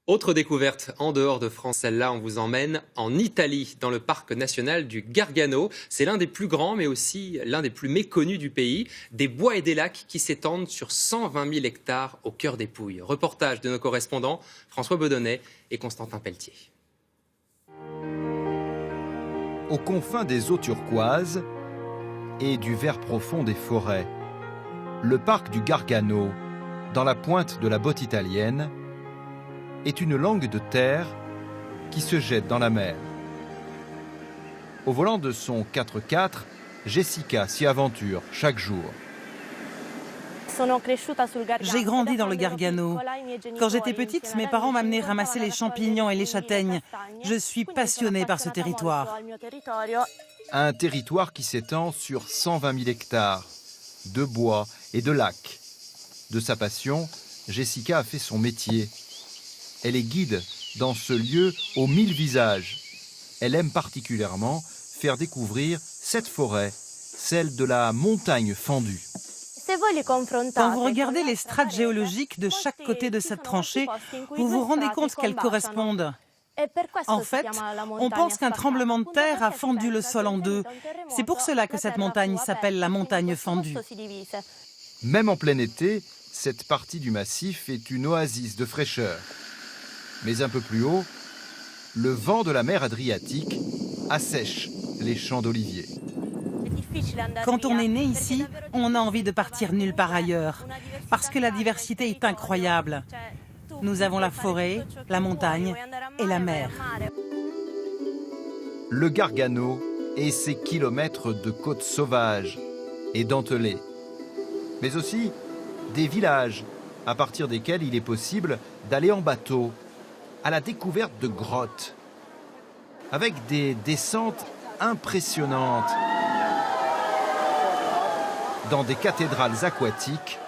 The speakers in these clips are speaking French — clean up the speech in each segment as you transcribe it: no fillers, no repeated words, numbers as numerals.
Autre découverte en dehors de France, celle-là, on vous emmène en Italie, dans le parc national du Gargano. C'est l'un des plus grands, mais aussi l'un des plus méconnus du pays. Des bois et des lacs qui s'étendent sur 120 000 hectares au cœur des Pouilles. Reportage de nos correspondants François Bedonnet et Constantin Pelletier. Aux confins des eaux turquoises et du vert profond des forêts, le parc du Gargano, dans la pointe de la botte italienne, est une langue de terre qui se jette dans la mer. Au volant de son 4x4, Jessica s'y aventure chaque jour. J'ai grandi dans le Gargano. Quand j'étais petite, mes parents m'amenaient ramasser les champignons et les châtaignes. Je suis passionnée par ce territoire. Un territoire qui s'étend sur 120 000 hectares de bois et de lacs. De sa passion, Jessica a fait son métier. Elle est guide dans ce lieu aux 1000 visages. Elle aime particulièrement faire découvrir cette forêt, celle de la montagne fendue. Quand vous regardez les strates géologiques de chaque côté de cette tranchée, vous vous rendez compte qu'elles correspondent. En fait, on pense qu'un tremblement de terre a fendu le sol en deux. C'est pour cela que cette montagne s'appelle la montagne fendue. Même en plein été, cette partie du massif est une oasis de fraîcheur. Mais un peu plus haut, le vent de la mer Adriatique assèche les champs d'oliviers. Quand on est né ici, on a envie de partir nulle part ailleurs, parce que la diversité est incroyable. Nous avons la forêt, la montagne et la mer. Le Gargano et ses kilomètres de côtes sauvages et dentelées, mais aussi des villages à partir desquels il est possible d'aller en bateau à la découverte de grottes, avec des descentes impressionnantes dans des cathédrales aquatiques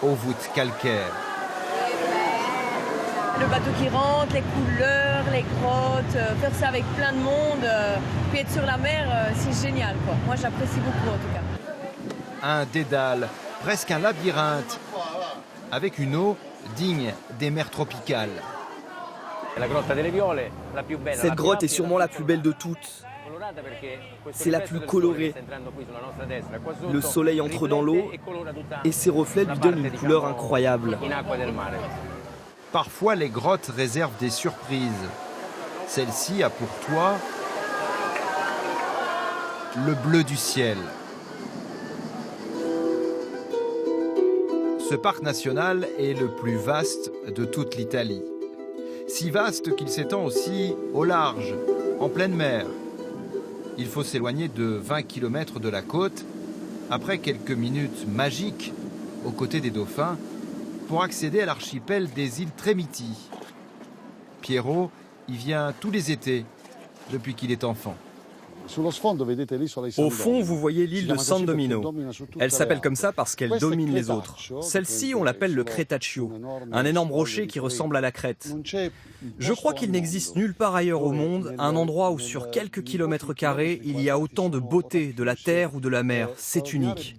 aux voûtes calcaires. Le bateau qui rentre, les couleurs, les grottes, faire ça avec plein de monde, puis être sur la mer, c'est génial, quoi. Moi, j'apprécie beaucoup, en tout cas. Un dédale, presque un labyrinthe, avec une eau digne des mers tropicales. Cette grotte est sûrement la plus belle de toutes. C'est la plus colorée. Le soleil entre dans l'eau et ses reflets lui donnent une couleur incroyable. Parfois, les grottes réservent des surprises. Celle-ci a pour toi le bleu du ciel. Ce parc national est le plus vaste de toute l'Italie. Si vaste qu'il s'étend aussi au large, en pleine mer. Il faut s'éloigner de 20 km de la côte, après quelques minutes magiques aux côtés des dauphins, pour accéder à l'archipel des îles Trémiti. Piero y vient tous les étés, depuis qu'il est enfant. Au fond, vous voyez l'île de San Domino. Elle s'appelle comme ça parce qu'elle domine les autres. Celle-ci, on l'appelle le Cretaccio, un énorme rocher qui ressemble à la crête. Je crois qu'il n'existe nulle part ailleurs au monde un endroit où sur quelques kilomètres carrés, il y a autant de beauté de la terre ou de la mer. C'est unique.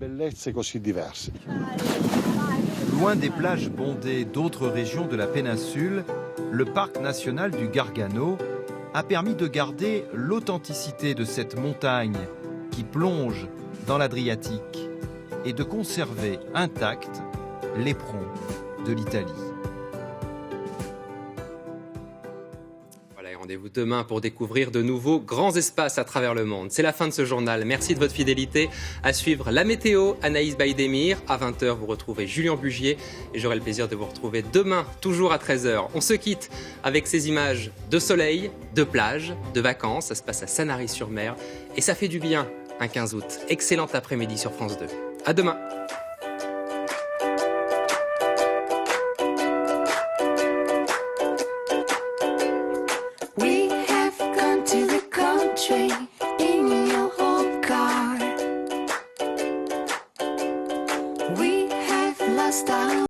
Loin des plages bondées d'autres régions de la péninsule, le parc national du Gargano a permis de garder l'authenticité de cette montagne qui plonge dans l'Adriatique et de conserver intact l'éperon de l'Italie. Voilà, et rendez-vous demain pour découvrir de nouveaux grands espaces à travers le monde. C'est la fin de ce journal. Merci de votre fidélité. À suivre la météo, Anaïs Baïdemir. À 20h, vous retrouvez Julien Bugier. Et j'aurai le plaisir de vous retrouver demain, toujours à 13h. On se quitte avec ces images de soleil, de plage, de vacances. Ça se passe à Sanary-sur-Mer. Et ça fait du bien, un 15 août. Excellent après-midi sur France 2. À demain.